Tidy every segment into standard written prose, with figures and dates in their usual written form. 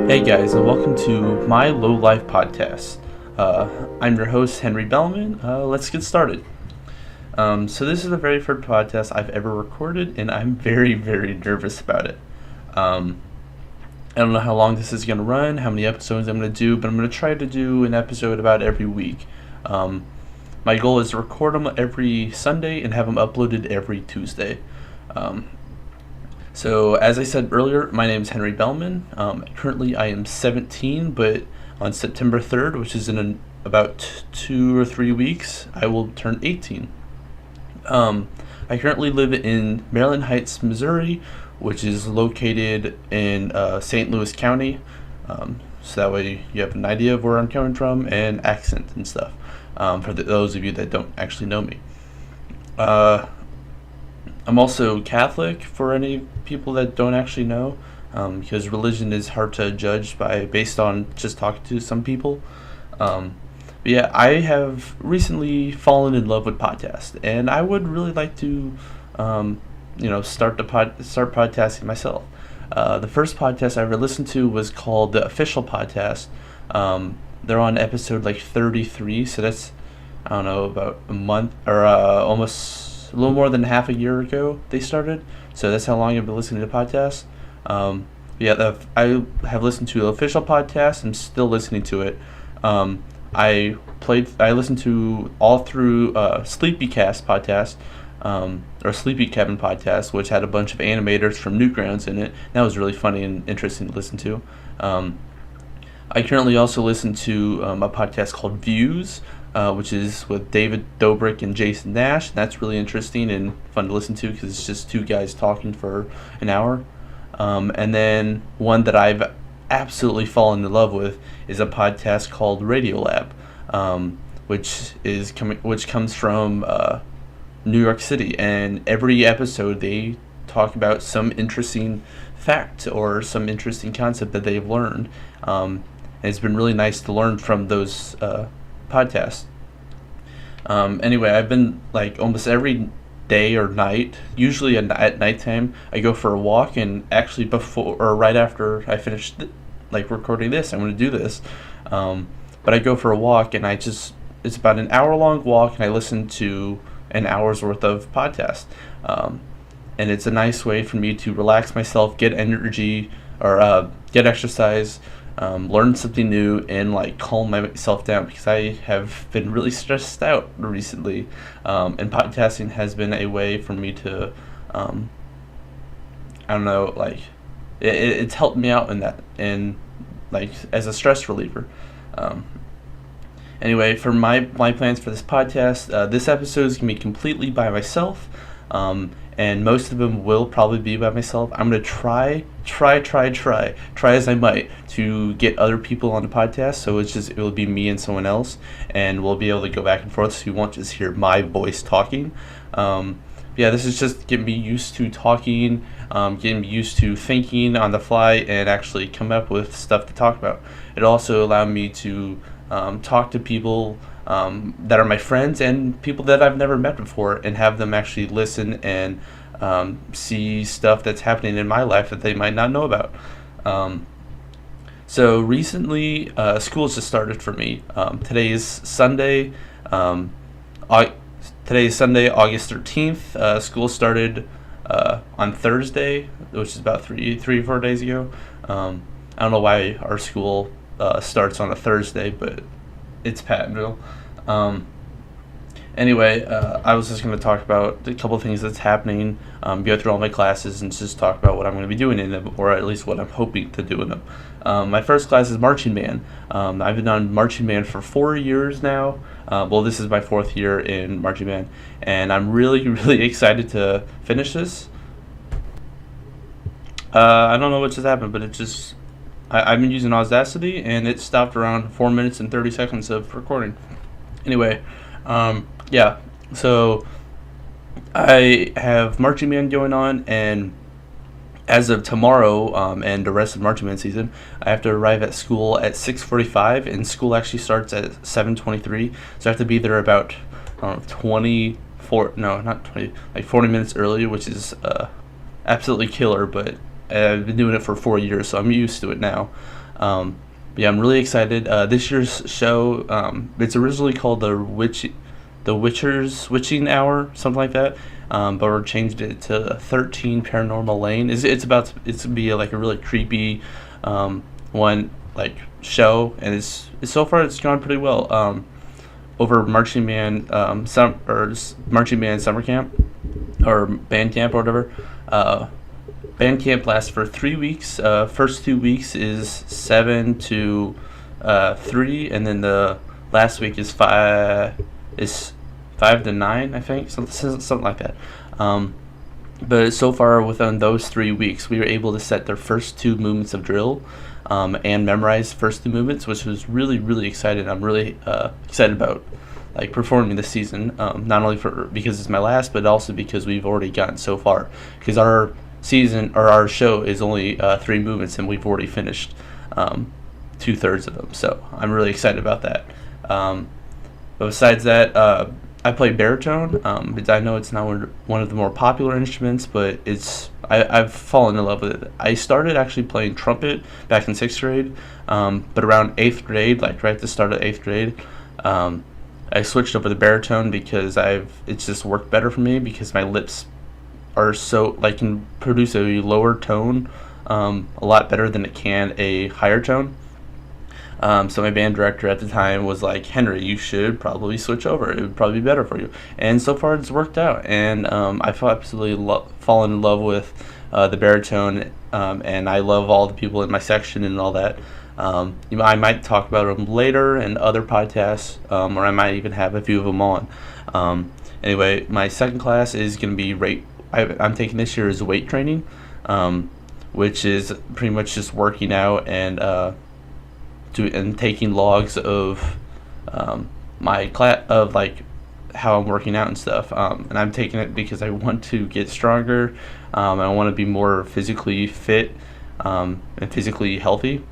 Hey guys, and welcome to my Lowlife Podcast. I'm your host, Henry Bellman. Let's get started. So this is the very first podcast I've ever recorded, and I'm very, very nervous about it. I don't know how long this is going to run, how many episodes I'm going to do, but I'm going to try to do an episode about every week. My goal is to record them every Sunday and have them uploaded every Tuesday. So, as I said earlier, my name is Henry Bellman. Currently, I am 17, but on September 3rd, which is in about 2 or 3 weeks, I will turn 18. I currently live in Maryland Heights, Missouri, which is located in St. Louis County. So that way you have an idea of where I'm coming from and accent and stuff, for those of you that don't actually know me. I'm also Catholic for any people that don't actually know, because religion is hard to judge based on just talking to some people. But yeah, I have recently fallen in love with podcasts, and I would really like to, start podcasting myself. The first podcast I ever listened to was called The Official Podcast. They're on episode 33, so that's, I don't know, about a month or almost a little more than half a year ago they started. So that's how long I've been listening to podcasts. I have listened to the Official Podcast. I'm still listening to it. I listened to all through Sleepycast podcast, or Sleepy Cabin podcast, which had a bunch of animators from Newgrounds in it. That was really funny and interesting to listen to. I currently also listen to a podcast called Views, which is with David Dobrik and Jason Nash. That's really interesting and fun to listen to because it's just two guys talking for an hour. And then one that I've absolutely fallen in love with is a podcast called Radiolab, which comes from New York City. And every episode they talk about some interesting fact or some interesting concept that they've learned. And it's been really nice to learn from those podcasts. Anyway, I've been almost every day or night, usually at nighttime, I go for a walk, and actually before or right after I finish recording this, I'm going to do this. But I go for a walk, and it's about an hour long walk, and I listen to an hour's worth of podcast. And it's a nice way for me to relax myself, get energy, or get exercise, learn something new, and calm myself down, because I have been really stressed out recently, and podcasting has been a way for me to it's helped me out in that, and as a stress reliever. Anyway, for my plans for this podcast, this episode is going to be completely by myself, and most of them will probably be by myself. I'm going to try as I might to get other people on the podcast, so it will be me and someone else, and we'll be able to go back and forth, so you won't just hear my voice talking. This is just getting me used to talking, getting me used to thinking on the fly and actually come up with stuff to talk about. It also allowed me to talk to people that are my friends and people that I've never met before, and have them actually listen and see stuff that's happening in my life that they might not know about. So recently, school's just started for me. Today is Sunday, August 13th. School started on Thursday, which is about three or 4 days ago. I don't know why our school starts on a Thursday, but it's Pattonville. Anyway, I was just going to talk about a couple of things that's happening, go through all my classes, and just talk about what I'm going to be doing in them, or at least what I'm hoping to do in them. My first class is marching band. I've been on marching band for 4 years now. This is my 4th year in marching band, and I'm really, really excited to finish this. I don't know what just happened, but I've been using Audacity, and it stopped around 4 minutes and 30 seconds of recording. Anyway, so I have marching band going on, and as of tomorrow, and the rest of marching band season, I have to arrive at school at 6:45, and school actually starts at 7:23, so I have to be there about 40 minutes early, which is absolutely killer, but I've been doing it for 4 years, so I'm used to it now. Yeah, I'm really excited. This year's show, it's originally called the Witching Hour, something like that. But we're changed it to 13 Paranormal Lane. It's gonna be like a really creepy, one like show, and it's so far it's gone pretty well. Over marching band, marching band summer camp or band camp or whatever. Band camp lasts for 3 weeks. First 2 weeks is 7 to 3, and then the last week is 5 to 9, I think, something like that. But so far within those 3 weeks, we were able to set their first 2 movements of drill, and memorize first 2 movements, which was really really exciting. I'm really excited about like performing this season, not only because it's my last, but also because we've already gotten so far. Because our season or our show is only 3 movements, and we've already finished 2/3 of them. So I'm really excited about that. But besides that, I play baritone. I know it's not one of the more popular instruments, but I've fallen in love with it. I started actually playing trumpet back in 6th grade, but around 8th grade, like right at the start of 8th grade, I switched over to baritone because it's just worked better for me because my lips are so like can produce a lower tone a lot better than it can a higher tone. So my band director at the time was like, Henry, you should probably switch over. It would probably be better for you. And so far it's worked out. And I've absolutely fallen in love with the baritone, and I love all the people in my section and all that. I might talk about them later in other podcasts, or I might even have a few of them on. Anyway, my second class is going to be I'm taking this year is weight training, which is pretty much just working out and taking logs of my class of like how I'm working out and stuff. And I'm taking it because I want to get stronger. I want to be more physically fit and physically healthy.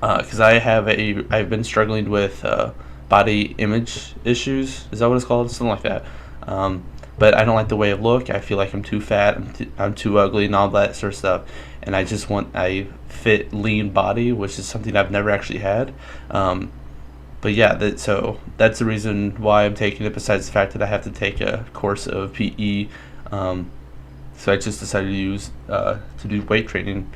Because I've been struggling with body image issues. Is that what it's called? Something like that. But I don't like the way I look. I feel like I'm too fat. I'm too ugly and all that sort of stuff. And I just want a fit, lean body, which is something I've never actually had. But yeah, that's the reason why I'm taking it. Besides the fact that I have to take a course of PE, so I just decided to do weight training.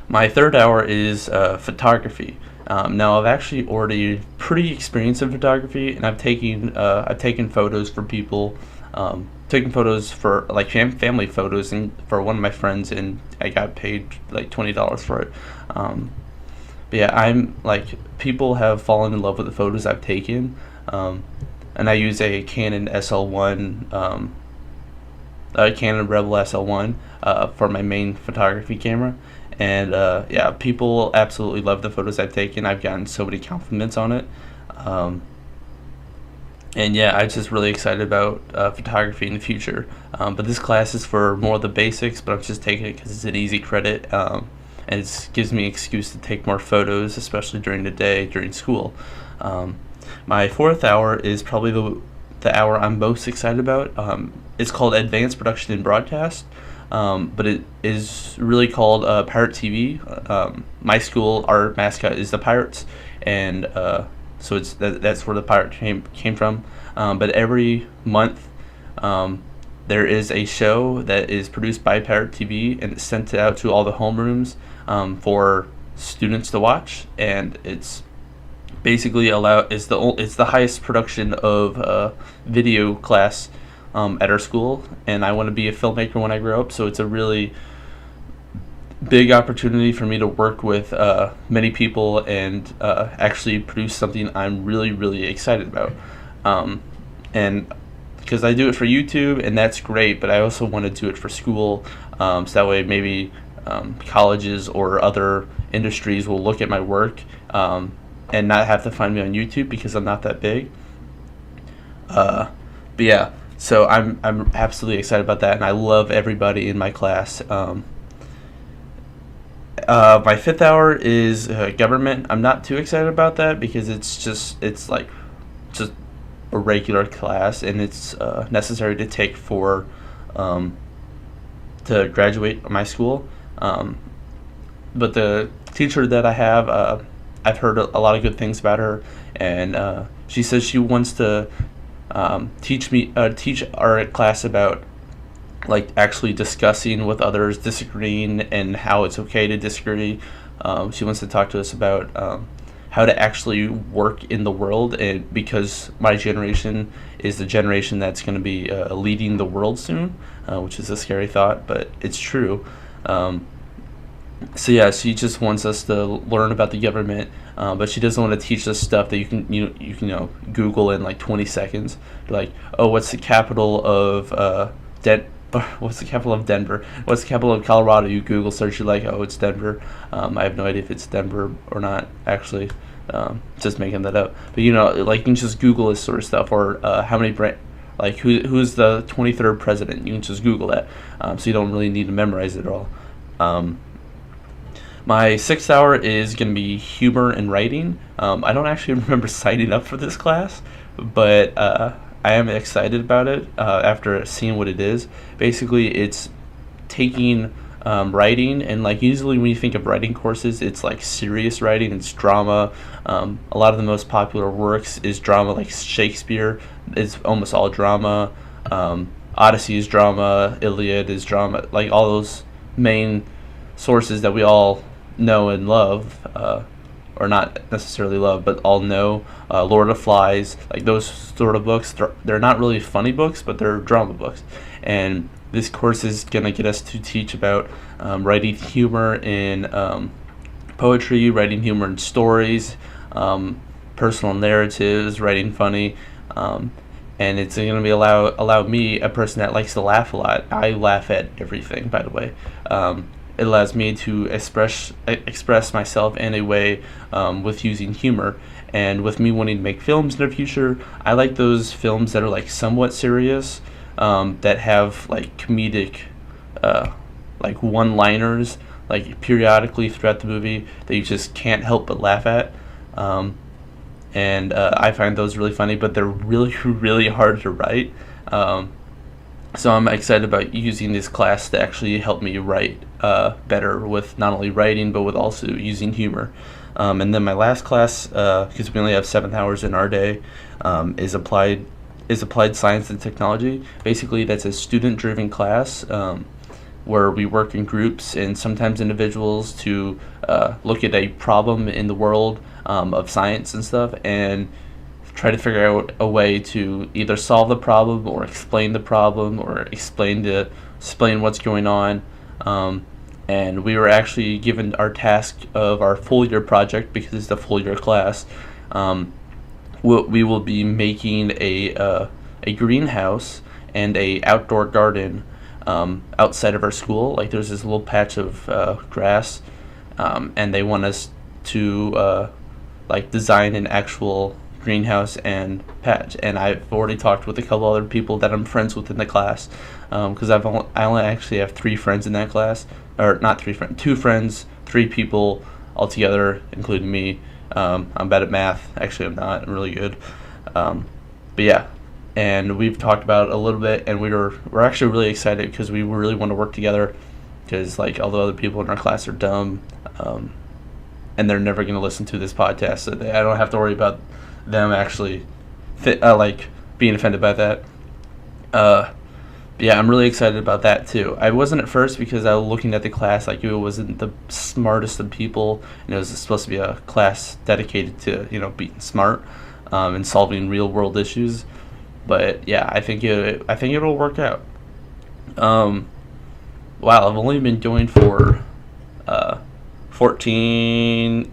My third hour is photography. Now I've actually already pretty experienced in photography, and I've taken photos for people, taken photos for like family photos, and for one of my friends, and I got paid like $20 for it. But yeah, I'm like people have fallen in love with the photos I've taken, and I use a Canon SL1, Canon Rebel SL1 for my main photography camera. And yeah, people absolutely love the photos I've taken. I've gotten so many compliments on it. And yeah, I'm just really excited about photography in the future. But this class is for more of the basics, but I'm just taking it because it's an easy credit. And it gives me an excuse to take more photos, especially during the day, during school. My fourth hour is probably the hour I'm most excited about. It's called Advanced Production and Broadcast. But it is really called Pirate TV. My school, our mascot is the Pirates, and so that's where the pirate came from. But every month, there is a show that is produced by Pirate TV, and it's sent out to all the homerooms for students to watch. And it's basically it's the highest production of video class at our school, and I want to be a filmmaker when I grow up, so it's a really big opportunity for me to work with many people and actually produce something I'm really, really excited about. And because I do it for YouTube, and that's great, but I also want to do it for school, so that way maybe colleges or other industries will look at my work and not have to find me on YouTube because I'm not that big. But yeah. So I'm absolutely excited about that, and I love everybody in my class. My fifth hour is government. I'm not too excited about that because it's like just a regular class, and it's necessary to take to graduate my school. but the teacher that I have, I've heard a lot of good things about her, and she says she wants to teach our class about like actually discussing with others, disagreeing, and how it's okay to disagree. She wants to talk to us about how to actually work in the world, and because my generation is the generation that's going to be leading the world soon, which is a scary thought, but it's true. So yeah, she just wants us to learn about the government, but she doesn't want to teach us stuff that you can Google in like 20 seconds. Like, oh, what's the capital of what's the capital of Denver? What's the capital of Colorado? You Google search, you're like, oh, it's Denver. I have no idea if it's Denver or not, actually. Just making that up. But like you can just Google this sort of stuff, or how many like who's the 23rd president? You can just Google that, so you don't really need to memorize it at all. My 6th hour is going to be humor and writing. I don't actually remember signing up for this class, but I am excited about it after seeing what it is. Basically, it's taking writing, and like usually when you think of writing courses, it's like serious writing, it's drama. A lot of the most popular works is drama, like Shakespeare is almost all drama. Odyssey is drama, Iliad is drama, like all those main sources that we all know and love, or not necessarily love, but all know. Lord of the Flies, like those sort of books, they're not really funny books, but they're drama books. And this course is going to get us to teach about writing humor in poetry, writing humor in stories, personal narratives, writing funny, and it's going to be allow me, a person that likes to laugh a lot. I laugh at everything, by the way. It allows me to express myself in a way with using humor. And with me wanting to make films in the future, I like those films that are like somewhat serious, that have like comedic, like one-liners, like periodically throughout the movie that you just can't help but laugh at. And I find those really funny, but they're really, really hard to write. So I'm excited about using this class to actually help me write better with not only writing, but with also using humor. And then my last class, because we only have 7 hours in our day, is applied science and technology. Basically, that's a student-driven class where we work in groups and sometimes individuals to look at a problem in the world of science and stuff, and try to figure out a way to either solve the problem or explain the problem or explain what's going on. And we were actually given our task of our full year project, because it's a full year class. We will be making a greenhouse and a outdoor garden outside of our school. Like there's this little patch of grass, and they want us to like design an actual greenhouse and patch. And I've already talked with a couple other people that I'm friends with in the class, because I only actually have 3 friends in that class, or not 3 friends, 2 friends, 3 people altogether, including me. I'm bad at math. Actually, I'm not. I'm really good. But yeah, and we've talked about it a little bit, and we're actually really excited because we really want to work together. Because like all the other people in our class are dumb, and they're never going to listen to this podcast, so I don't have to worry about them actually like being offended by that. Yeah, I'm really excited about that too. I wasn't at first because I was looking at the class like it wasn't the smartest of people, and it was supposed to be a class dedicated to being smart and solving real world issues. But yeah, I think it'll work out. Wow, I've only been going for 14,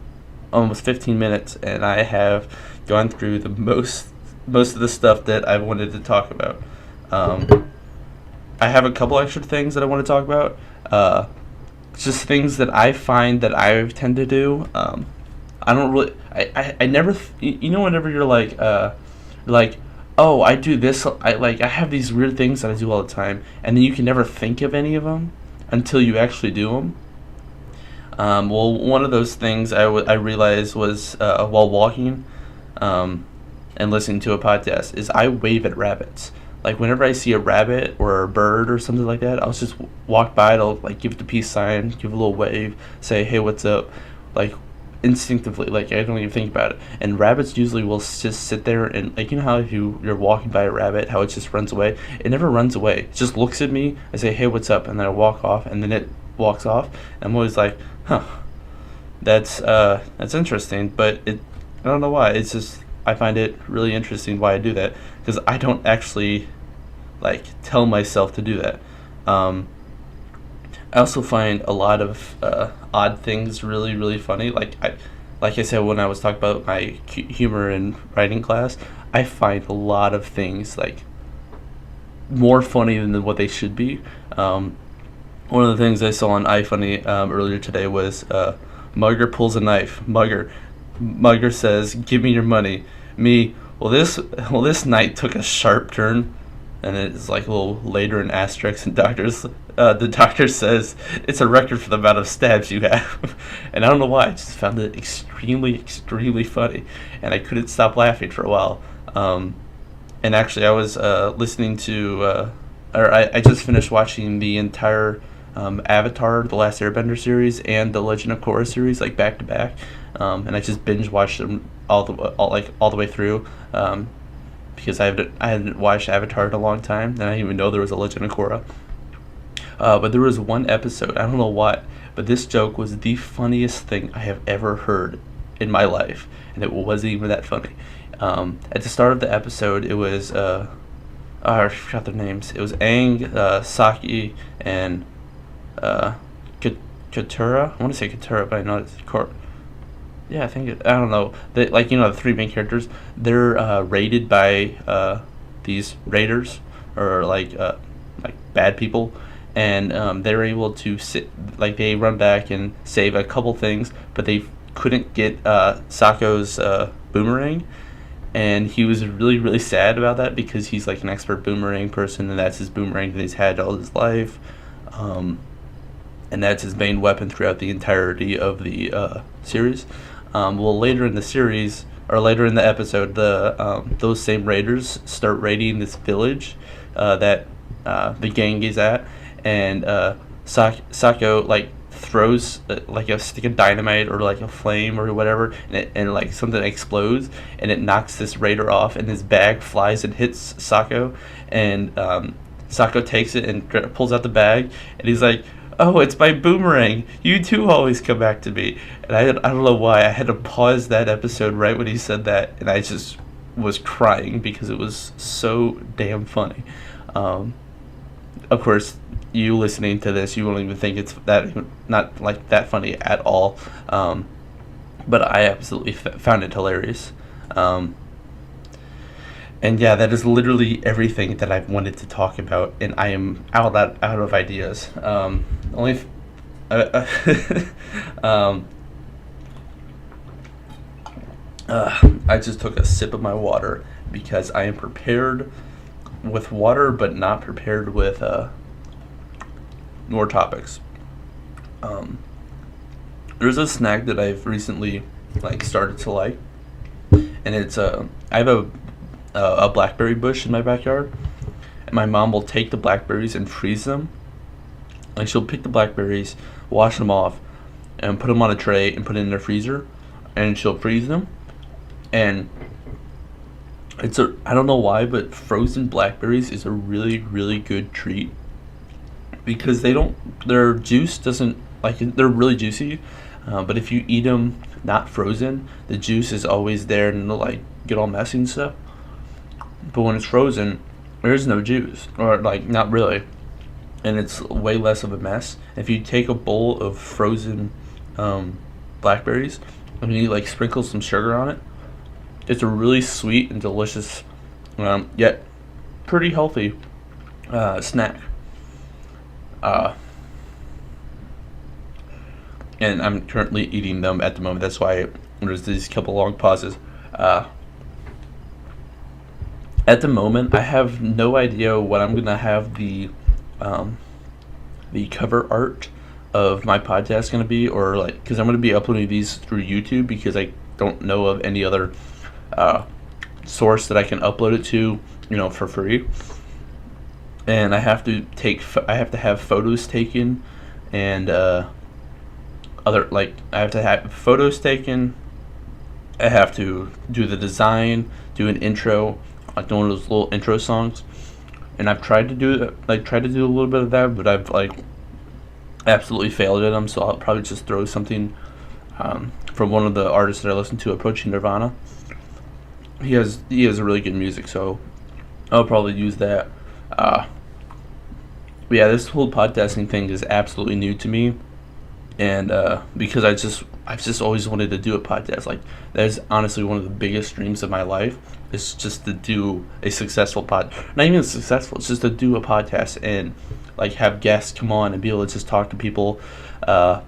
almost 15 minutes, and I have gone through the most of the stuff that I wanted to talk about. I have a couple extra things that I want to talk about. Just things that I find that I tend to do. I don't really. I never. Whenever you're like, oh, I do this. I have these weird things that I do all the time, and then you can never think of any of them until you actually do them. Well, one of those things I realized was while walking and listening to a podcast is I wave at rabbits. like whenever I see a rabbit or a bird or something like that, I'll just walk by it. I'll like give the peace sign, give a little wave, say, "Hey, what's up?" Like instinctively, like I don't even think about it. And rabbits usually will just sit there and like, you know how if you're walking by a rabbit, how it just runs away. It never runs away. It just looks at me. I say, "Hey, what's up?" And then I walk off, and then it walks off. And I'm always like, "Huh, that's interesting." But I don't know why. It's just I find it really interesting why I do that, because I don't actually like tell myself to do that. I also find a lot of odd things really, really funny. Like I said when I was talking about my humor in writing class, I find a lot of things like more funny than what they should be. One of the things I saw on iFunny earlier today was Mugger pulls a knife. Mugger says, "Give me your money." Me, well this night took a sharp turn, and it's like a little later in asterisks and the doctor says it's a record for the amount of stabs you have. And I don't know why, I just found it extremely, extremely funny, and I couldn't stop laughing for a while. And actually I was listening to, I just finished watching the entire Avatar, The Last Airbender series, and the Legend of Korra series, like back to back. And I just binge watched them all the way through. Because I hadn't watched Avatar in a long time, and I didn't even know there was a Legend of Korra. But there was one episode, I don't know what, but this joke was the funniest thing I have ever heard in my life, and it wasn't even that funny. At the start of the episode, it was, I forgot their names. It was Aang, Saki, and Katura. I want to say Katura, but I know it's yeah, I don't know. The three main characters, they're raided by these raiders, or like bad people, and they're able to they run back and save a couple things, but they couldn't get Sako's boomerang, and he was really, really sad about that, because he's like an expert boomerang person, and that's his boomerang that he's had all his life, and that's his main weapon throughout the entirety of the series. Well, later in the series, or later in the episode, those same raiders start raiding this village that the gang is at, and Sako like throws like a stick of dynamite or like a flame or whatever, and like something explodes, and it knocks this raider off, and his bag flies and hits Sako, and Sako takes it and pulls out the bag, and he's like, "Oh, it's my boomerang. You too always come back to me." And I don't know why. I had to pause that episode right when he said that, and I just was crying because it was so damn funny. Of course, you listening to this, you won't even think it's not like that funny at all. But I absolutely found it hilarious. And yeah, that is literally everything that I've wanted to talk about, and I am out of ideas. I just took a sip of my water because I am prepared with water, but not prepared with more topics. There's a snack that I've recently started to like, and it's I have a blackberry bush in my backyard, and my mom will take the blackberries and freeze them. Like, she'll pick the blackberries, wash them off, and put them on a tray and put it in the freezer, and she'll freeze them. And I don't know why, but frozen blackberries is a really, really good treat, because their juice doesn't, they're really juicy, but if you eat them not frozen, the juice is always there, and it'll get all messy and stuff. But when it's frozen, there is no juice, or not really, and it's way less of a mess. If you take a bowl of frozen blackberries and you sprinkle some sugar on it, it's a really sweet and delicious, yet pretty healthy snack. And I'm currently eating them at the moment. That's why there's these couple long pauses. At the moment, I have no idea what I'm gonna have the cover art of my podcast gonna be, or because I'm gonna be uploading these through YouTube, because I don't know of any other source that I can upload it to, for free. and I have to have photos taken, and I have to have photos taken. I have to do the design, do an intro, like one of those little intro songs, and I've tried to do a little bit of that, but I've like absolutely failed at them. So I'll probably just throw something from one of the artists that I listen to, approaching Nirvana. He has really good music, so I'll probably use that. But yeah, this whole podcasting thing is absolutely new to me, and because I've just always wanted to do a podcast. Like, that is honestly one of the biggest dreams of my life. Is just to do a successful not even successful. It's just to do a podcast and like have guests come on and be able to just talk to people. I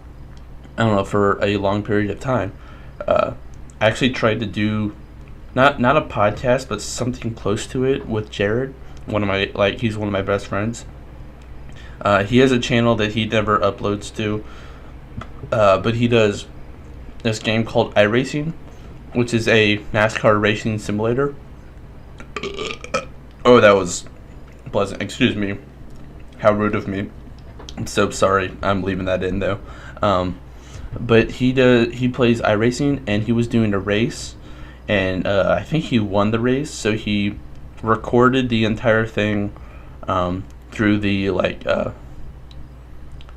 don't know, for a long period of time. I actually tried to do not a podcast, but something close to it with Jared. He's one of my best friends. He has a channel that he never uploads to, but he does this game called iRacing, which is a NASCAR racing simulator. Oh, that was pleasant. Excuse me. How rude of me. I'm so sorry. I'm leaving that in though. But he plays iRacing, and he was doing a race, and I think he won the race. So he recorded the entire thing through the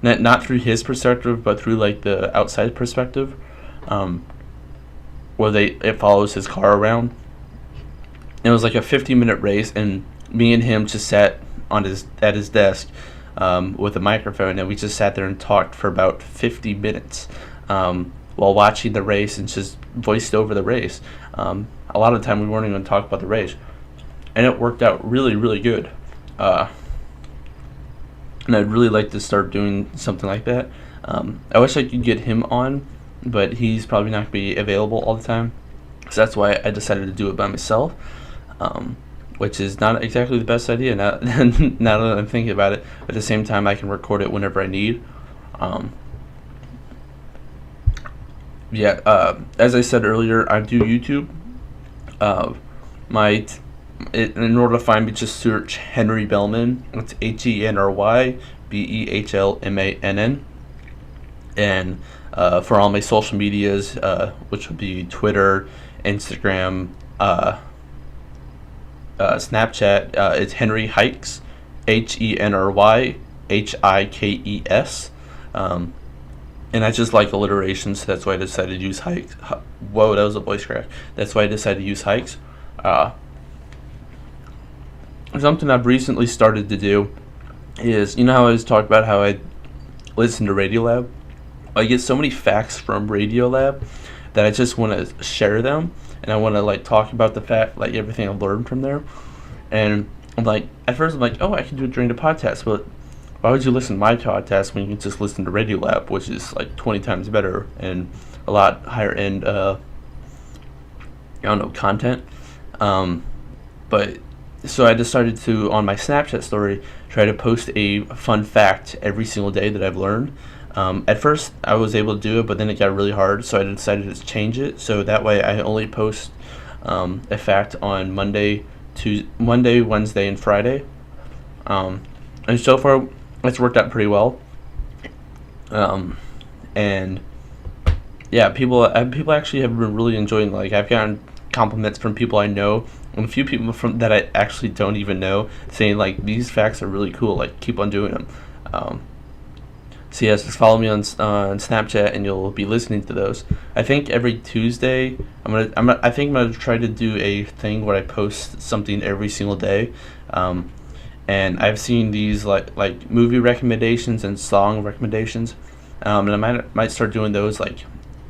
not through his perspective, but through like the outside perspective, where it follows his car around. It was like a 50-minute race, and me and him just sat at his desk with a microphone, and we just sat there and talked for about 50 minutes while watching the race, and just voiced over the race. A lot of the time we weren't even going to talk about the race, and it worked out really, really good. And I'd really like to start doing something like that. I wish I could get him on, but he's probably not going to be available all the time. So that's why I decided to do it by myself, which is not exactly the best idea now, now that I'm thinking about it. At the same time, I can record it whenever I need. As I said earlier, I do YouTube. In order to find me, just search Henry Bellman. It's HenryBehlmann. And for all my social medias, which would be Twitter, Instagram, Snapchat, it's Henry Hikes, HenryHikes. And I just like alliteration, so that's why I decided to use hikes. Whoa, that was a voice crack. That's why I decided to use hikes. Something I've recently started to do is, how I always talk about how I listen to Radiolab? I get so many facts from Radiolab that I just want to share them, and I want to talk about the fact, everything I've learned from there. And at first I'm like, oh, I can do it during the podcast, but why would you listen to my podcast when you can just listen to Radiolab, which is 20 times better and a lot higher end, content. But so I decided to, on my Snapchat story, try to post a fun fact every single day that I've learned. At first, I was able to do it, but then it got really hard, so I decided to change it. So that way, I only post a fact on Monday, Wednesday, and Friday. And so far, it's worked out pretty well. And yeah, people actually have been really enjoying. I've gotten compliments from people I know, and a few people that I actually don't even know, saying these facts are really cool. Keep on doing them. So yes, just follow me on Snapchat, and you'll be listening to those. I think every Tuesday, I'm gonna try to do a thing where I post something every single day. And I've seen these like movie recommendations and song recommendations, and I might start doing those like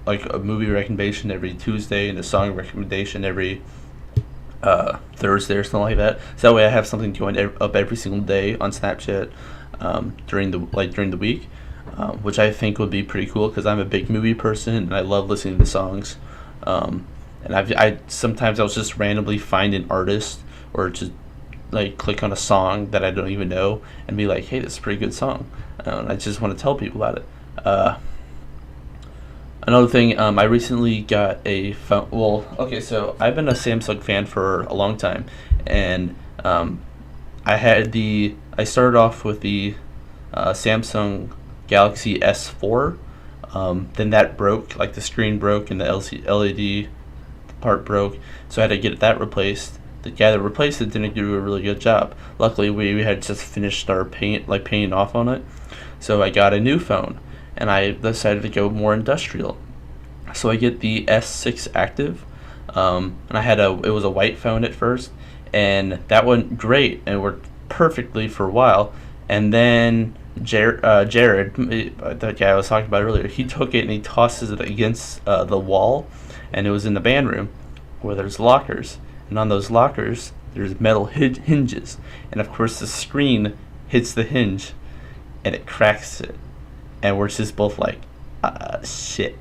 a movie recommendation every Tuesday and a song recommendation every Thursday or something like that. So that way I have something going up every single day on Snapchat during the week, which I think would be pretty cool because I'm a big movie person and I love listening to songs. And I sometimes I'll just randomly find an artist or just click on a song that I don't even know and be like, hey, this is a pretty good song. And I just want to tell people about it. Another thing, I recently got a phone. Well, okay, so I've been a Samsung fan for a long time, and I started off with the Samsung Galaxy S4. Then that broke, like the screen broke and the LED part broke, so I had to get that replaced. The guy that replaced it didn't do a really good job. Luckily, we had just finished our paying off on it, so I got a new phone, and I decided to go more industrial. So I get the S6 Active, and it was a white phone at first, and that went great and worked perfectly for a while, and then Jared, the guy I was talking about earlier, he took it and he tosses it against the wall, and it was in the band room where there's lockers, and on those lockers there's metal hinges, and of course the screen hits the hinge and it cracks it, and we're just both like, shit.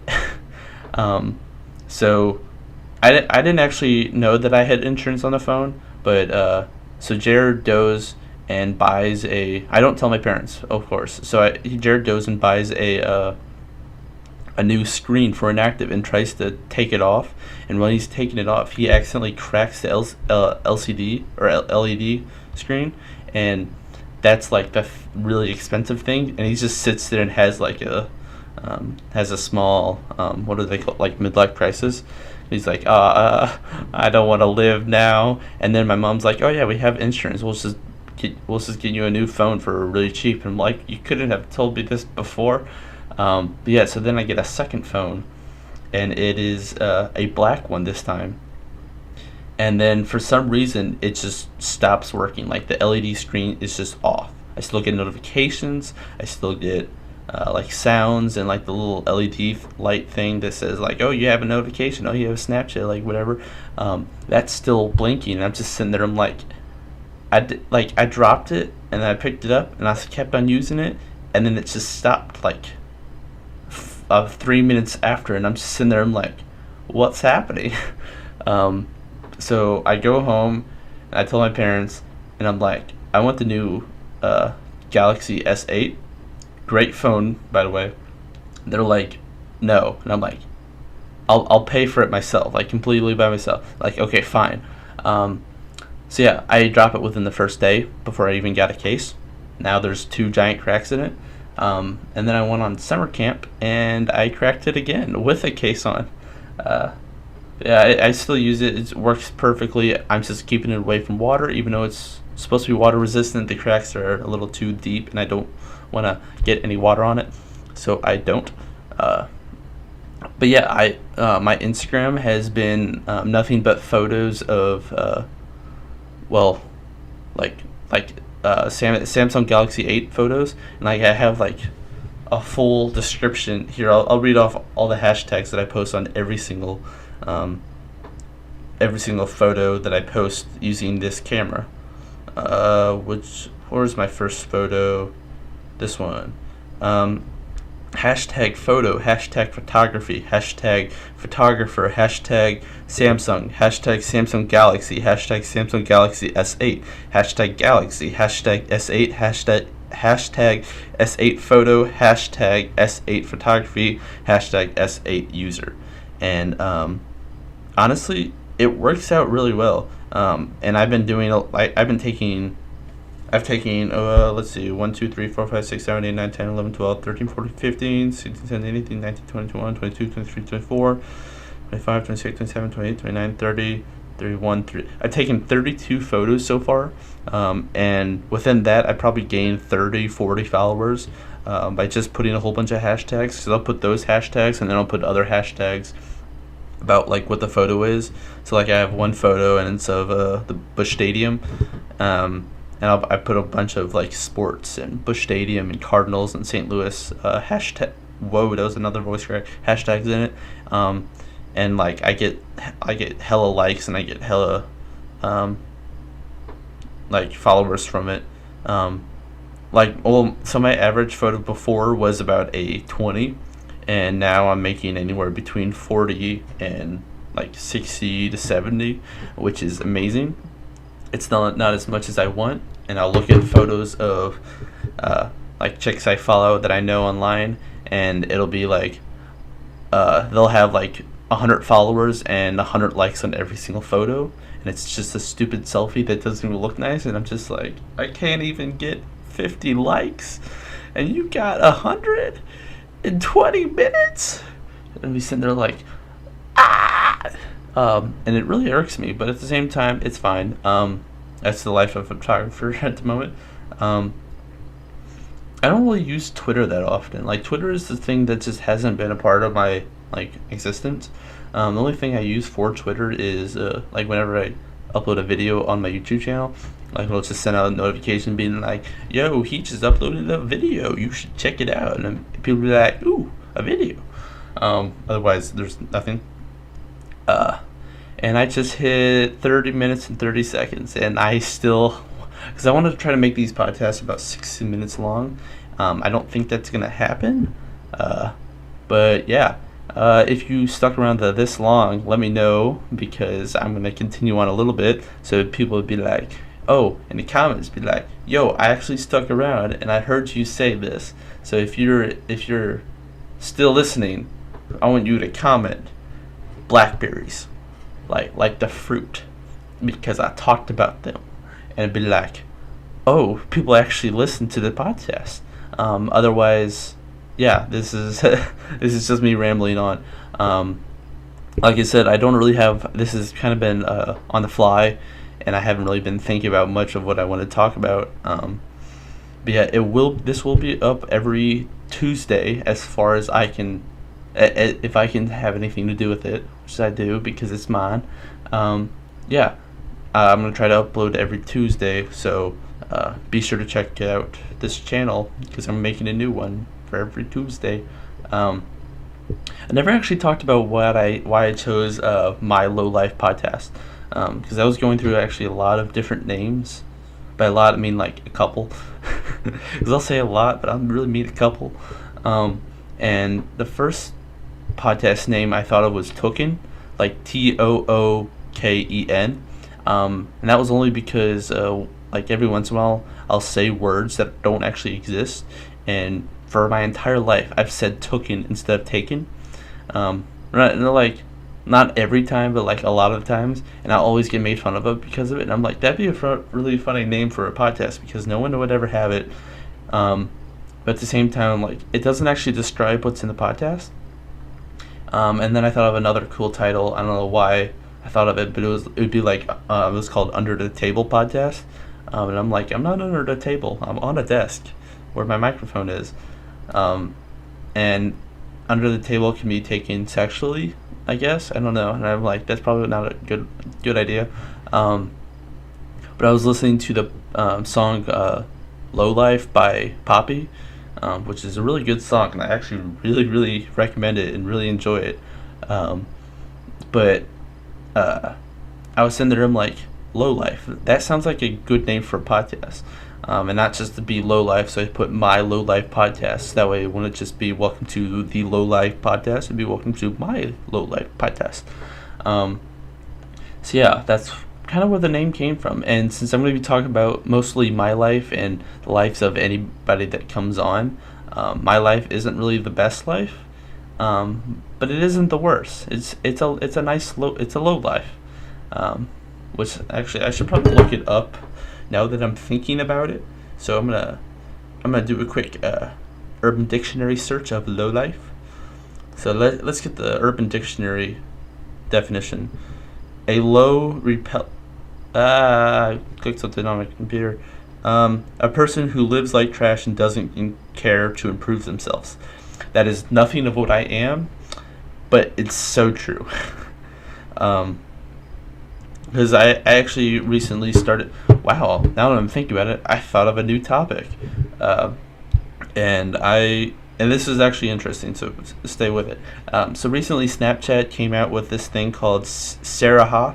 So I didn't actually know that I had insurance on the phone, but so Jared goes and buys I don't tell my parents, of course. So Jared goes and buys a new screen for Inactive and tries to take it off. And when he's taking it off, he accidentally cracks the LCD or LED screen, and that's like the really expensive thing. And he just sits there and has like a small what do they call, like, midlife crisis. He's like, I don't want to live now. And then my mom's like, oh yeah, we have insurance. We'll just get you a new phone for really cheap. And I'm like, you couldn't have told me this before. But yeah, so then I get a second phone, and it is a black one this time. And then for some reason, it just stops working. Like the LED screen is just off. I still get notifications. I still get like sounds and like the little LED light thing that says like, oh, you have a notification. Oh, you have a Snapchat, like whatever. That's still blinking. And I'm just sitting there. I'm like, I dropped it and then I picked it up and I kept on using it, and then it just stopped like 3 minutes after, and I'm just sitting there. I'm like, what's happening? So I go home and I tell my parents, and I'm like, I want the new Galaxy S8. Great phone, by the way. They're like, no. And I'm like, I'll pay for it myself, like completely by myself. Like, okay, fine. So yeah, I drop it within the first day before I even got a case. Now there's 2 giant cracks in it. And then I went on summer camp and I cracked it again with a case on. Yeah, I still use it. It works perfectly. I'm just keeping it away from water, even though it's supposed to be water resistant. The cracks are a little too deep, and I don't want to get any water on it, so I don't. But yeah, my Instagram has been nothing but photos of Samsung Galaxy 8 photos, and like I have like a full description here. I'll read off all the hashtags that I post on every single photo that I post using this camera. Where's my first photo? This one. Hashtag photo, hashtag photography, hashtag photographer, hashtag Samsung, hashtag Samsung Galaxy, hashtag Samsung Galaxy S8, hashtag Galaxy, hashtag S8, hashtag S8 photo, hashtag S8 photography, hashtag S8 user. And honestly, it works out really well. And I've been taking, let's see, 1, 2, 3, 4, 5, 6, 7, 8, 9, 10, 11, 12, 13, 14, 15, 16, 17, 18, 19, 20, 21, 22, 23, 24, 25, 26, 27, 28, 29, 30, 31, 3. I've taken 32 photos so far, and within that, I probably gained 30, 40 followers by just putting a whole bunch of hashtags. So I'll put those hashtags, and then I'll put other hashtags about like what the photo is. So like I have one photo, and it's of the Busch Stadium, and I put a bunch of like sports and Busch Stadium and Cardinals and St. Louis hashtag. Whoa, that was another voice crack. Hashtags in it, and like I get hella likes and I get hella like followers from it. So my average photo before was about a 20, and now I'm making anywhere between 40 and like 60 to 70, which is amazing. It's not as much as I want, and I'll look at photos of like chicks I follow that I know online, and it'll be like they'll have like 100 followers and 100 likes on every single photo, and it's just a stupid selfie that doesn't even look nice, and I'm just like, I can't even get 50 likes, and you got 120 minutes, and we sitting there like, ah, and it really irks me, but at the same time, it's fine. That's the life of a photographer at the moment. I don't really use Twitter that often. Like, Twitter is the thing that just hasn't been a part of my like existence. The only thing I use for Twitter is like whenever I upload a video on my YouTube channel, like it'll just send out a notification being like, "Yo, he just uploaded a video. You should check it out." And then people be like, "Ooh, a video." Otherwise, there's nothing. And I just hit 30 minutes and 30 seconds, and I still, because I want to try to make these podcasts about 60 minutes long. I don't think that's gonna happen. But yeah. If you stuck around to this long, let me know, because I'm going to continue on a little bit, so people would be like, oh, in the comments, be like, yo, I actually stuck around, and I heard you say this. So if you're still listening, I want you to comment blackberries, like the fruit, because I talked about them, and be like, oh, people actually listen to the podcast. Otherwise, yeah, this is this is just me rambling on. Like I said, I don't really have. This has kind of been on the fly, and I haven't really been thinking about much of what I want to talk about. But yeah, This will be up every Tuesday, as far as I can, if I can have anything to do with it, which I do because it's mine. Yeah, I'm gonna try to upload every Tuesday. So be sure to check out this channel, because I'm making a new one for every Tuesday. I never actually talked about why I chose my Lowlife Podcast, because I was going through actually a lot of different names. By a lot, I mean like a couple, because I'll say a lot, but I don't really mean a couple. And the first podcast name I thought of was Tooken, like Tooken, and that was only because like every once in a while I'll say words that don't actually exist, and for my entire life I've said Tooken instead of taken. Not every time, but like a lot of times, and I always get made fun of it because of it. And I'm like, that'd be a really funny name for a podcast, because no one would ever have it. But at the same time, like, it doesn't actually describe what's in the podcast. And then I thought of another cool title. I don't know why I thought of it, but it would be like it was called Under the Table Podcast. And I'm like, I'm not under the table. I'm on a desk where my microphone is. And under the table can be taken sexually, I guess. I don't know. And I'm like, that's probably not a good idea. But I was listening to the song Lowlife by Poppy, which is a really good song, and I actually really, really recommend it and really enjoy it. But I was sitting there, I'm like, Lowlife. That sounds like a good name for a podcast. And not just to be low life, so I put my low life podcast. That way it wouldn't just be welcome to the low life podcast, it'd be welcome to my low life podcast. So yeah, that's kind of where the name came from. And since I'm going to be talking about mostly my life and the lives of anybody that comes on, my life isn't really the best life, but it isn't the worst. It's a nice low life, which actually I should probably look it up now that I'm thinking about it. So I'm gonna do a quick Urban Dictionary search of low life. So let's get the Urban Dictionary definition. A low I clicked something on my computer. A person who lives like trash and doesn't care to improve themselves. That is nothing of what I am, but it's so true. Because I actually recently started. Wow, now that I'm thinking about it, I thought of a new topic, and this is actually interesting. So stay with it. So recently, Snapchat came out with this thing called Saraha.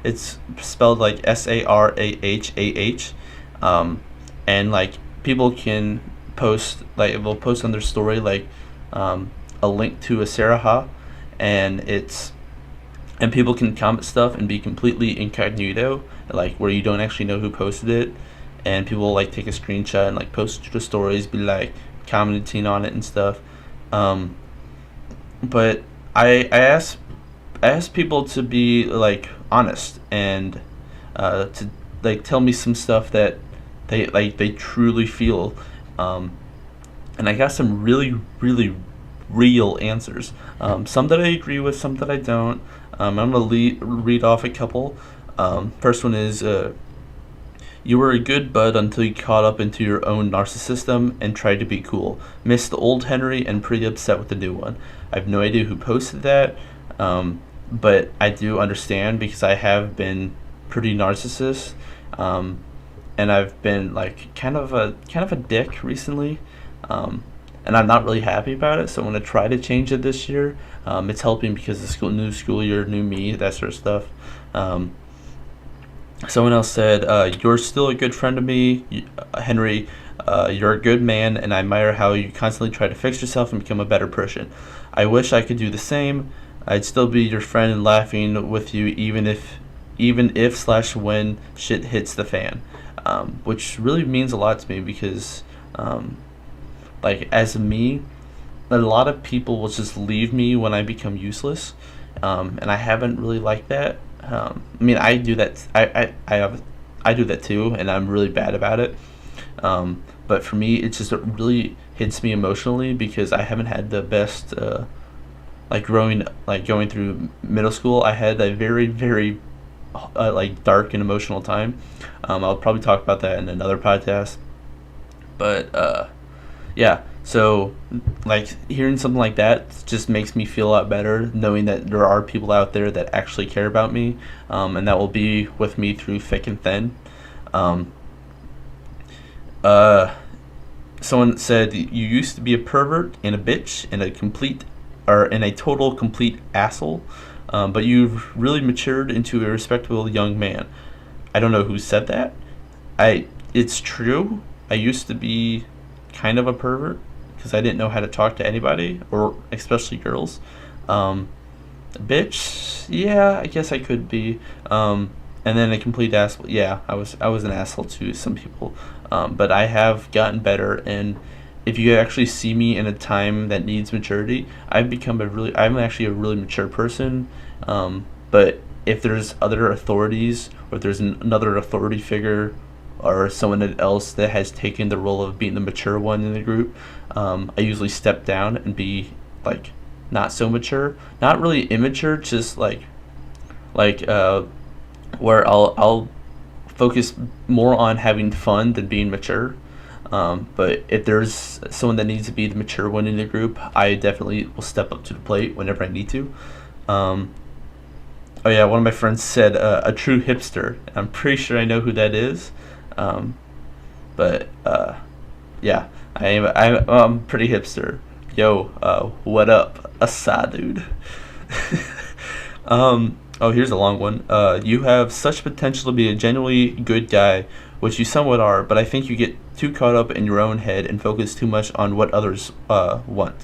It's spelled like Sarahah, and like people can post, like they'll post on their story like a link to a Saraha, and people can comment stuff and be completely incognito, like where you don't actually know who posted it, and people will like take a screenshot and like post it to the stories, be like commenting on it and stuff. But I asked ask people to be like honest and to like tell me some stuff that they truly feel, and I got some really really real answers. Some that I agree with, some that I don't. I'm gonna read off a couple. First one is, you were a good bud until you caught up into your own narcissism and tried to be cool. Missed the old Henry and pretty upset with the new one. I have no idea who posted that, but I do understand because I have been pretty narcissist, and I've been like kind of a dick recently, and I'm not really happy about it. So I'm gonna try to change it this year. It's helping because the new school year, new me, that sort of stuff. Someone else said, "You're still a good friend to me, Henry. You're a good man, and I admire how you constantly try to fix yourself and become a better person. I wish I could do the same. I'd still be your friend and laughing with you, even if slash when shit hits the fan," which really means a lot to me because, like as me, a lot of people will just leave me when I become useless, and I haven't really liked that. I mean, I do that. I do that too, and I'm really bad about it. But for me, it really hits me emotionally because I haven't had the best. Going through middle school, I had a very very like dark and emotional time. I'll probably talk about that in another podcast. But yeah. So, like, hearing something like that just makes me feel a lot better, knowing that there are people out there that actually care about me, and that will be with me through thick and thin. Someone said, you used to be a pervert and a bitch and a total complete asshole, but you've really matured into a respectable young man. I don't know who said that. It's true. I used to be kind of a pervert because I didn't know how to talk to anybody, or especially girls. Bitch, yeah, I guess I could be. And then a complete asshole. Yeah, I was an asshole to some people. But I have gotten better, and if you actually see me in a time that needs maturity, I'm actually a really mature person. But if there's other authorities, or if there's another authority figure, or someone else that has taken the role of being the mature one in the group, I usually step down and be like not so mature, not really immature, just like where I'll focus more on having fun than being mature. But if there's someone that needs to be the mature one in the group, I definitely will step up to the plate whenever I need to. Oh yeah, one of my friends said a true hipster. I'm pretty sure I know who that is. But yeah, I'm pretty hipster. Yo, what up, Asa dude? Oh, here's a long one. You have such potential to be a genuinely good guy, which you somewhat are, but I think you get too caught up in your own head and focus too much on what others want.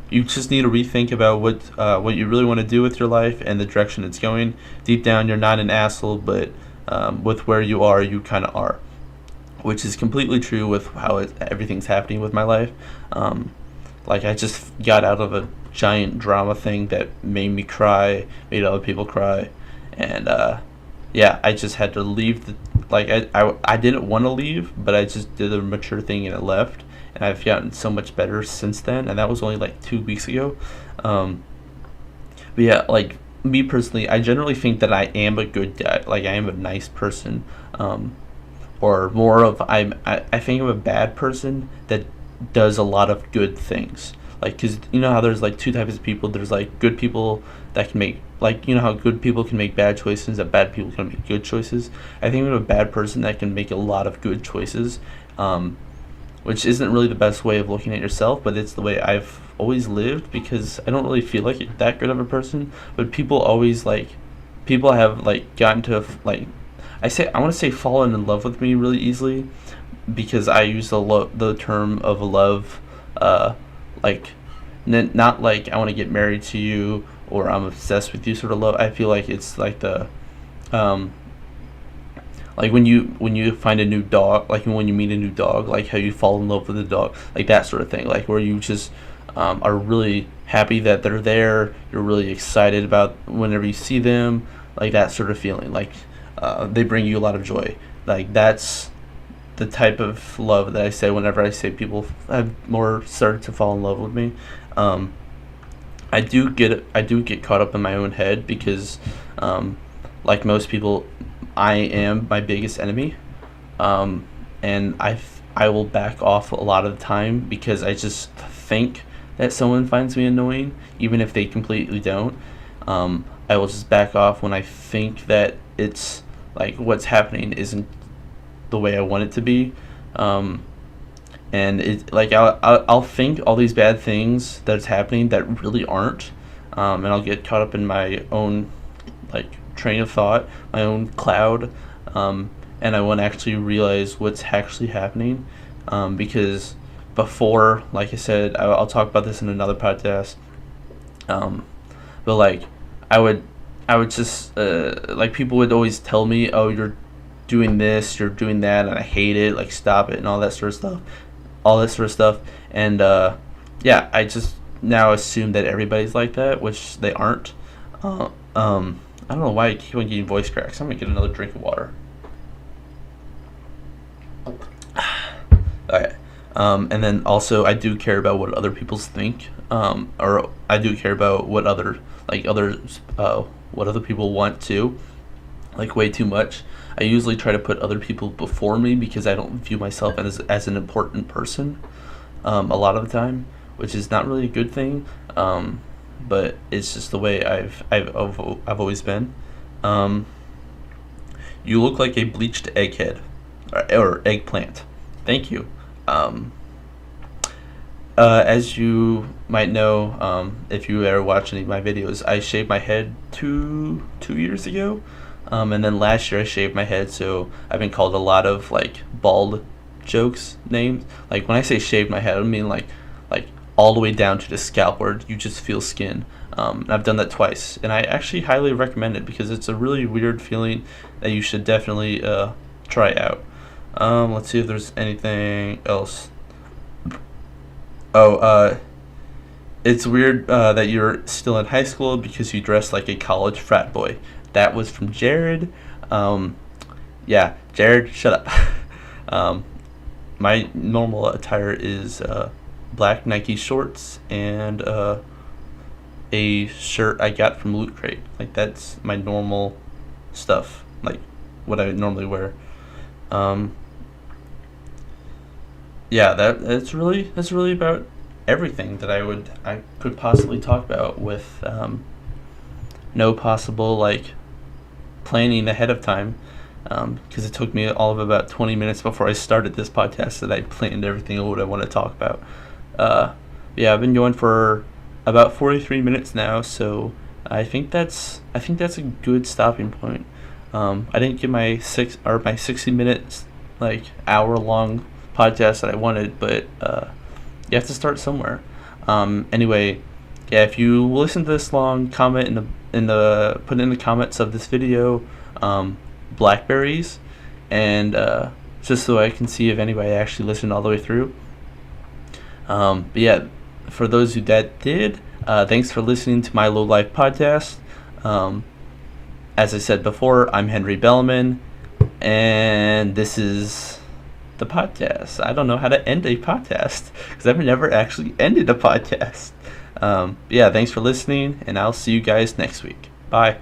You just need to rethink about what you really want to do with your life and the direction it's going. Deep down, you're not an asshole, but with where you are, you kind of are, which is completely true with how everything's happening with my life. Like I just got out of a giant drama thing that made me cry, made other people cry, and yeah, I just had to leave. I didn't want to leave, but I just did a mature thing and I left, and I've gotten so much better since then, and that was only like 2 weeks ago. But yeah, like me personally, I generally think that I am a good guy, like I am a nice person, or more of I think I'm a bad person that does a lot of good things. Like, because you know how there's like two types of people. There's like good people that can make, like, you know how good people can make bad choices, that bad people can make good choices. I think I'm a bad person that can make a lot of good choices, which isn't really the best way of looking at yourself, but it's the way I've always lived, because I don't really feel like that good of a person. But people have like gotten to like, I want to say fallen in love with me really easily, because I use the term of love, like not like I want to get married to you or I'm obsessed with you sort of love. I feel like it's like the like when you find a new dog, like when you meet a new dog, like how you fall in love with the dog, like that sort of thing, like where you just are really happy that they're there. You're really excited about whenever you see them, like that sort of feeling. Like they bring you a lot of joy. Like that's the type of love that I say whenever I say people have more started to fall in love with me. I do get caught up in my own head because, like most people, I am my biggest enemy, and I will back off a lot of the time because I just think that someone finds me annoying, even if they completely don't. I will just back off when I think that it's like what's happening isn't the way I want it to be. And it like I'll think all these bad things that's happening that really aren't, and I'll get caught up in my own like train of thought, my own cloud, and I won't actually realize what's actually happening, because before, like I said, I'll talk about this in another podcast, but like I would just like people would always tell me, oh, you're doing this, you're doing that, and I hate it, like stop it, and all that sort of stuff, and yeah, I just now assume that everybody's like that, which they aren't. I don't know why I keep on getting voice cracks. I'm gonna get another drink of water. Okay. And then also I do care about what other people think, or I do care about what other people want too, like way too much. I usually try to put other people before me because I don't view myself as an important person, a lot of the time, which is not really a good thing, but it's just the way I've always been. You look like a bleached egghead, or eggplant. Thank you. As you might know, if you ever watch any of my videos, I shaved my head two years ago. And then last year I shaved my head, so I've been called a lot of like bald jokes names. Like when I say shaved my head, I mean like all the way down to the scalp where you just feel skin. And I've done that twice, and I actually highly recommend it because it's a really weird feeling that you should definitely try out. Let's see if there's anything else. Oh, it's weird that you're still in high school because you dress like a college frat boy. That was from Jared. Yeah, Jared, shut up. My normal attire is black Nike shorts and a shirt I got from Loot Crate. Like that's my normal stuff, like what I normally wear. Yeah, that's really about everything that I could possibly talk about with no possible like planning ahead of time, because it took me all of about 20 minutes before I started this podcast that I planned everything what I want to talk about. Yeah, I've been going for about 43 minutes now, so I think that's a good stopping point. I didn't get my 60 minutes like hour long podcast that I wanted, but you have to start somewhere. Anyway, yeah, if you listen to this long, comment put in the comments of this video blackberries, and just so I can see if anybody actually listened all the way through. But yeah, for those who that did, thanks for listening to my Lowlife Podcast. As I said before, I'm Henry Bellman, and this is the podcast. I don't know how to end a podcast because I've never actually ended a podcast. Yeah, thanks for listening, and I'll see you guys next week. Bye.